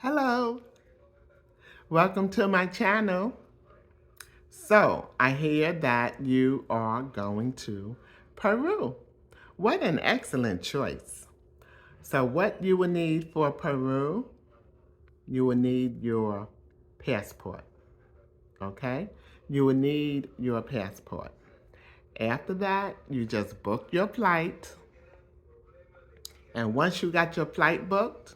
Hello, welcome to my channel. So, I hear that you are going to Peru. What an excellent choice. So, what you will need for Peru, you will need your passport, okay? You will need your passport. After that, you just book your flight. And once you got your flight booked,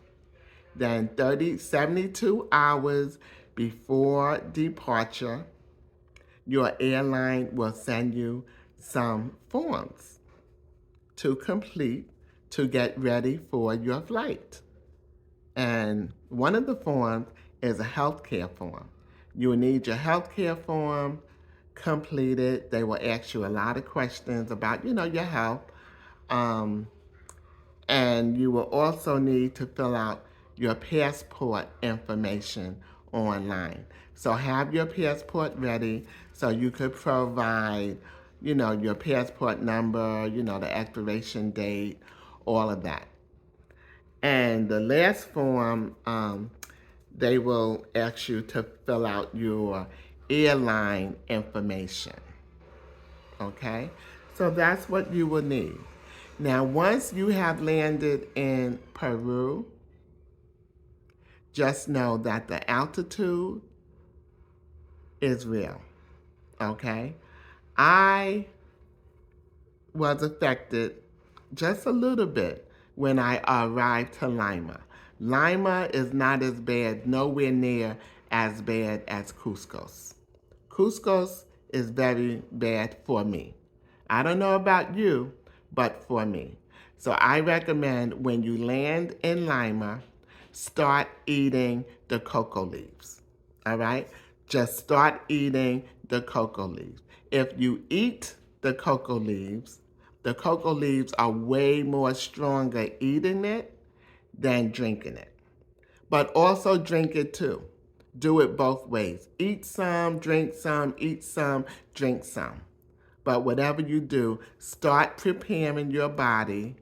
then 72 hours before departure, your airline will send you some forms to complete to get ready for your flight. And one of the forms is a healthcare form. You will need your healthcare form completed. They will ask you a lot of questions about, your health. Um, and you will also need to fill out your passport information online. So have your passport ready so you could provide, your passport number, the expiration date, all of that. And the last form, they will ask you to fill out your airline information. Okay? So that's what you will need. Now, once you have landed in Peru, just know that the altitude is real. Okay? I was affected just a little bit when I arrived to Lima. Lima is not as bad, nowhere near as bad as Cusco's. Cusco's is very bad for me. I don't know about you, but for me. So I recommend when you land in Lima, start eating the cocoa leaves. All right? Just start eating the cocoa leaves. If you eat the cocoa leaves are way more stronger eating it than drinking it. But also drink it too. Do it both ways. Eat some, drink some, eat some, drink some. But whatever you do, start preparing your body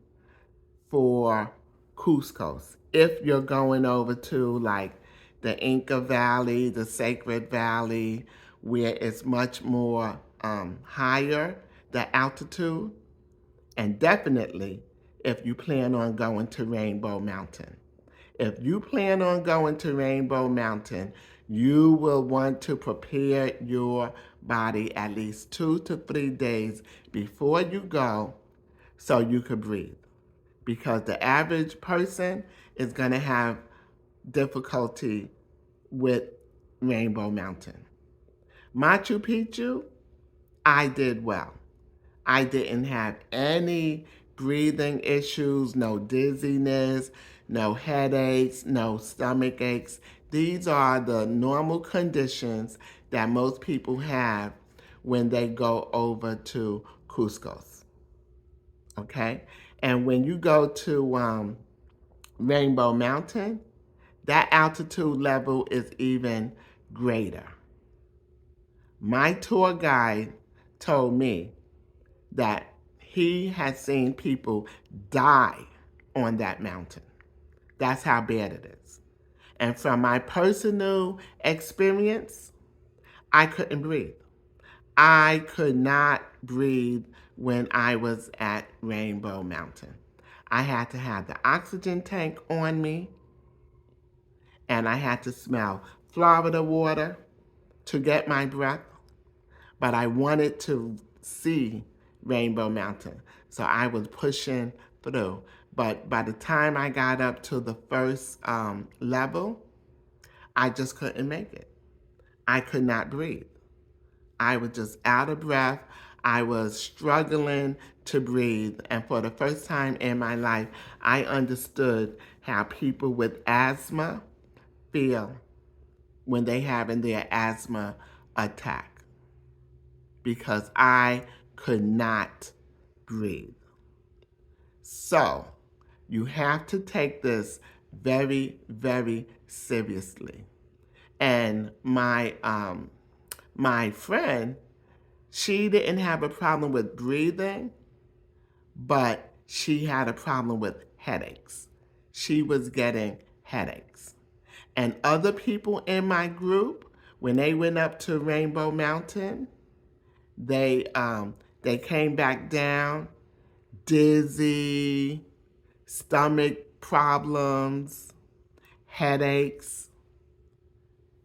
for Cusco. If you're going over to like the Inca Valley, the Sacred Valley, where it's much more higher, the altitude, and definitely if you plan on going to Rainbow Mountain. If you plan on going to Rainbow Mountain, you will want to prepare your body at least 2 to 3 days before you go so you could breathe. Because the average person is going to have difficulty with Rainbow Mountain. Machu Picchu, I did well. I didn't have any breathing issues, no dizziness, no headaches, no stomach aches. These are the normal conditions that most people have when they go over to Cusco. Okay? And when you go to Rainbow Mountain, that altitude level is even greater. My tour guide told me that he has seen people die on that mountain. That's how bad it is. And from my personal experience, I couldn't breathe. I could not breathe when I was at Rainbow Mountain. I had to have the oxygen tank on me, and I had to smell Florida water to get my breath, but I wanted to see Rainbow Mountain. So I was pushing through. But by the time I got up to the first level, I just couldn't make it. I could not breathe. I was just out of breath. I was struggling to breathe. And for the first time in my life, I understood how people with asthma feel when they having their asthma attack. Because I could not breathe. So, you have to take this very, very seriously. And my friend, she didn't have a problem with breathing, but she had a problem with headaches. She was getting headaches. And other people in my group, when they went up to Rainbow Mountain, they came back down dizzy, stomach problems, headaches.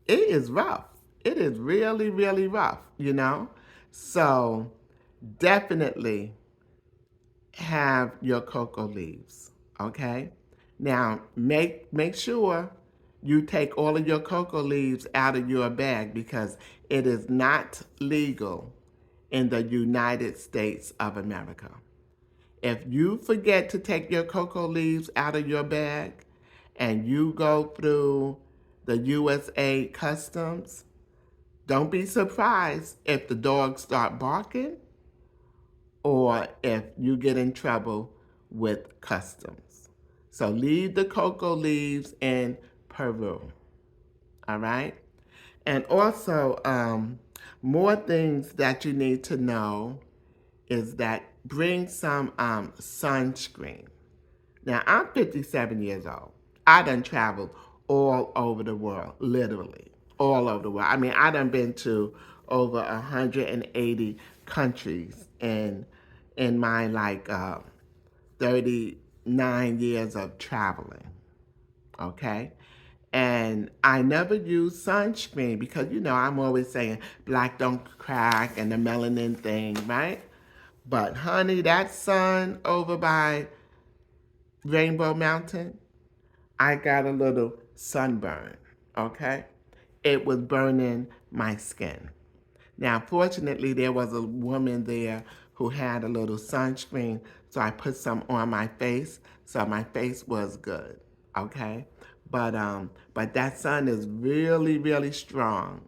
It is rough. It is really, really rough, you know? So definitely have your cocoa leaves, okay? Now make sure you take all of your cocoa leaves out of your bag because it is not legal in the United States of America. If you forget to take your cocoa leaves out of your bag and you go through the USA Customs, don't be surprised if the dogs start barking or if you get in trouble with customs. So leave the cocoa leaves in Peru. All right? And also, more things that you need to know is that bring some sunscreen. Now, I'm 57 years old. I done traveled all over the world, literally, all over the world. I mean, I done been to over 180 countries in my 39 years of traveling, okay? And I never use sunscreen because, I'm always saying black don't crack and the melanin thing, right? But honey, that sun over by Rainbow Mountain, I got a little sunburn, okay? It was burning my skin. Now, fortunately, there was a woman there who had a little sunscreen, so I put some on my face, so my face was good, okay? But that sun is really, really strong.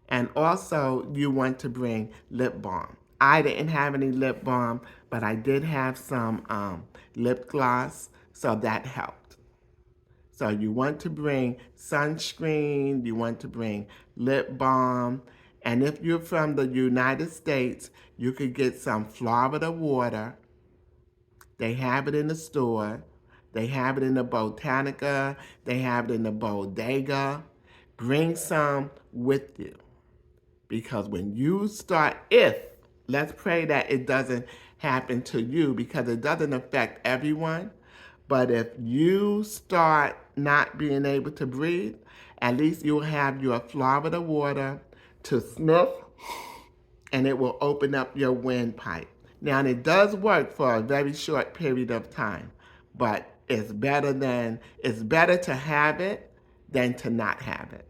And also, you want to bring lip balm. I didn't have any lip balm, but I did have some lip gloss, so that helped. So you want to bring sunscreen, you want to bring lip balm, and if you're from the United States, you could get some Florida water. They have it in the store. They have it in the Botanica. They have it in the Bodega. Bring some with you. Because when you start, let's pray that it doesn't happen to you because it doesn't affect everyone. But if you start not being able to breathe, at least you'll have your Florida water to sniff and it will open up your windpipe. Now, it does work for a very short period of time, but it's better to have it than to not have it.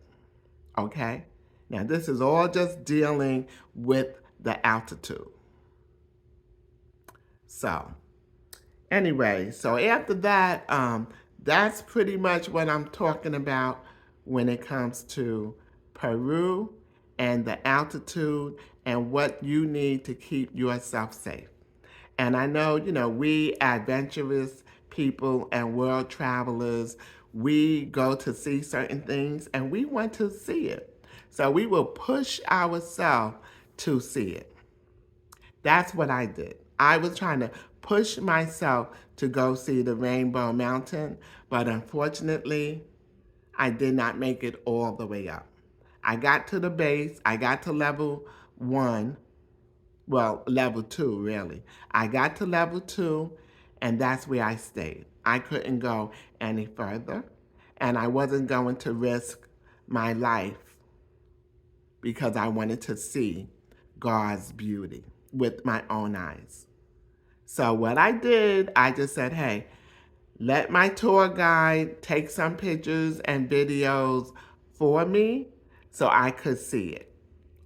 Okay? Now, this is all just dealing with the altitude. So, anyway, so after that, that's pretty much what I'm talking about when it comes to Peru and the altitude and what you need to keep yourself safe. And I know, we adventurous people and world travelers, we go to see certain things and we want to see it. So we will push ourselves to see it. That's what I did. I was trying to push myself to go see the Rainbow Mountain, but unfortunately, I did not make it all the way up. I got to the base, I got to level 1, well, level 2, really. I got to level 2, and that's where I stayed. I couldn't go any further, and I wasn't going to risk my life because I wanted to see God's beauty with my own eyes. So what I did, I just said, hey, let my tour guide take some pictures and videos for me so I could see it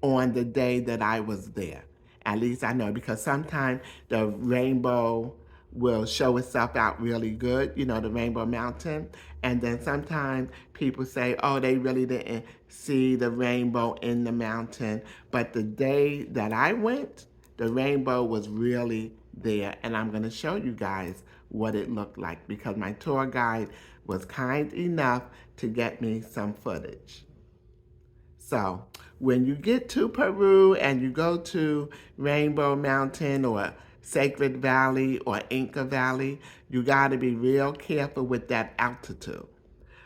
on the day that I was there. At least I know, because sometimes the rainbow will show itself out really good, the Rainbow Mountain. And then sometimes people say, oh, they really didn't see the rainbow in the mountain. But the day that I went, the rainbow was really there. And I'm going to show you guys what it looked like because my tour guide was kind enough to get me some footage. So when you get to Peru and you go to Rainbow Mountain or Sacred Valley or Inca Valley, you got to be real careful with that altitude.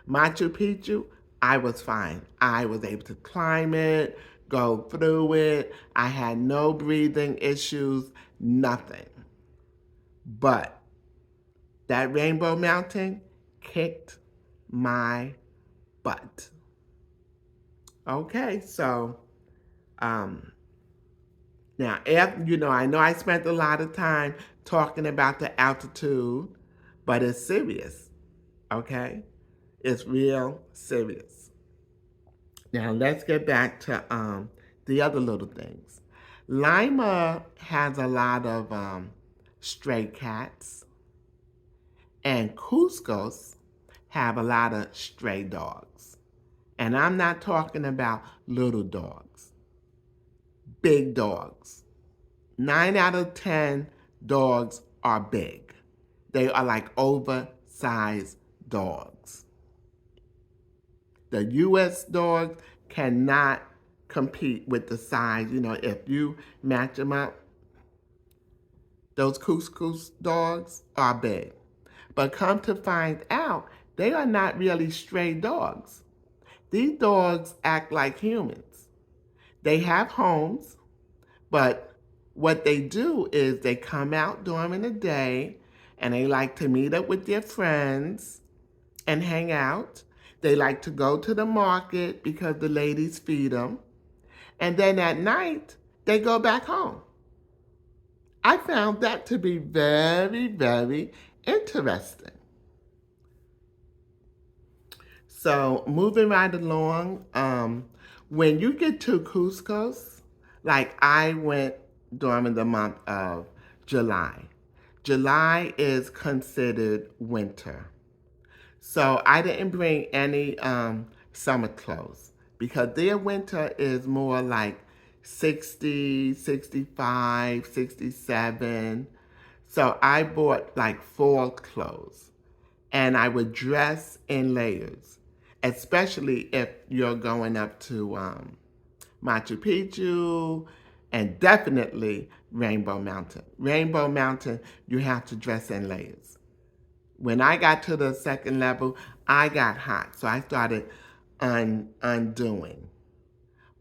Machu Picchu, I was fine. I was able to climb it, go through it. I had no breathing issues, nothing. But that Rainbow Mountain kicked my butt. Okay, so um, now, I know I spent a lot of time talking about the altitude, but it's serious, okay? It's real serious. Now, let's get back to the other little things. Lima has a lot of stray cats, and Cusco's have a lot of stray dogs. And I'm not talking about little dogs, big dogs. 9 out of 10 dogs are big. They are like oversized dogs. The U.S. dogs cannot compete with the size. If you match them up, those couscous dogs are big. But come to find out, they are not really stray dogs. These dogs act like humans. They have homes, but what they do is they come out during the day and they like to meet up with their friends and hang out. They like to go to the market because the ladies feed them. And then at night, they go back home. I found that to be very, very interesting. So moving right along, when you get to Cusco, like I went during the month of July. July is considered winter. So I didn't bring any summer clothes because their winter is more like 60, 65, 67. So I bought like fall clothes and I would dress in layers, especially if you're going up to Machu Picchu and definitely Rainbow Mountain. Rainbow Mountain, you have to dress in layers. When I got to the second level, I got hot, so I started undoing.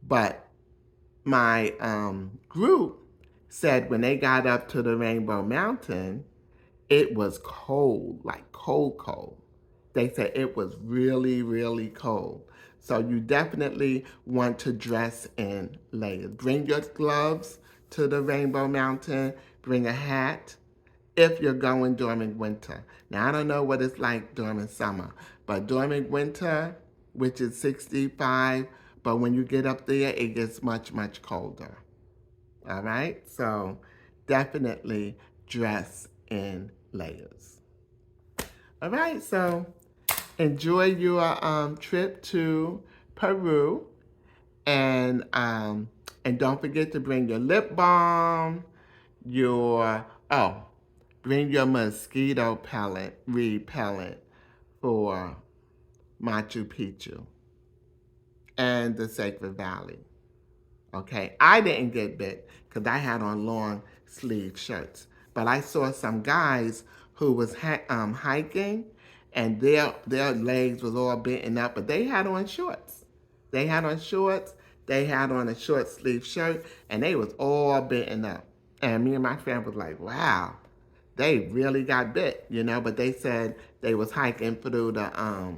But my group said when they got up to the Rainbow Mountain, it was cold, like cold, cold. They said it was really, really cold. So you definitely want to dress in layers. Bring your gloves to the Rainbow Mountain, bring a hat if you're going during winter. Now, I don't know what it's like during summer, but during winter, which is 65, but when you get up there, it gets much, much colder. All right? So definitely dress in layers. All right, so enjoy your trip to Peru, and don't forget to bring your lip balm, bring your mosquito repellent for Machu Picchu and the Sacred Valley. Okay, I didn't get bit because I had on long sleeve shirts, but I saw some guys who was hiking, and their legs was all bitten up, but they had on shorts. They had on shorts. They had on a short sleeve shirt, and they was all bitten up. And me and my friend was like, "Wow, they really got bit." But they said they was hiking through the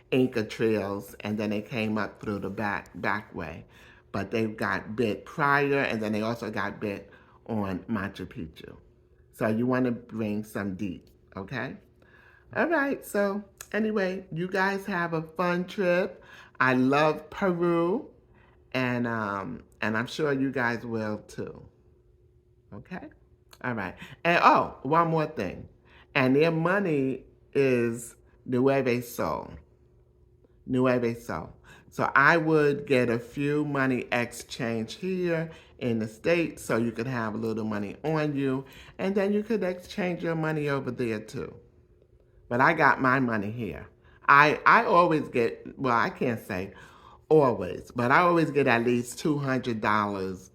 Inca trails, and then they came up through the back way. But they got bit prior, and then they also got bit on Machu Picchu. So you want to bring some deep, okay? All right. So anyway, you guys have a fun trip. I love Peru, and I'm sure you guys will too. Okay. All right. And one more thing. And their money is Nueve Sol. Nueve Sol. So I would get a few money exchange here in the States so you could have a little money on you, and then you could exchange your money over there too. But I got my money here. I always get, well, I can't say always, but I always get at least $200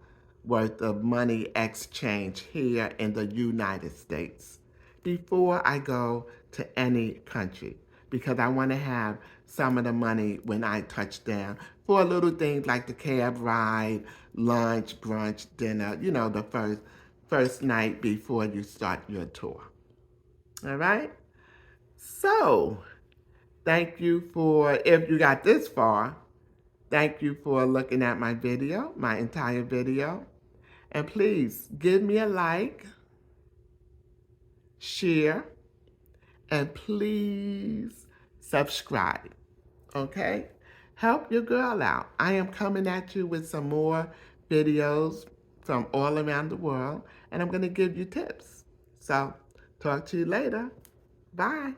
worth of money exchange here in the United States before I go to any country, because I want to have some of the money when I touch down for little things like the cab ride, lunch, brunch, dinner, the first night before you start your tour. All right? So, thank you if you got this far, thank you for looking at my video, my entire video. And please give me a like, share, and please subscribe. Okay? Help your girl out. I am coming at you with some more videos from all around the world, and I'm going to give you tips. So, talk to you later. Bye.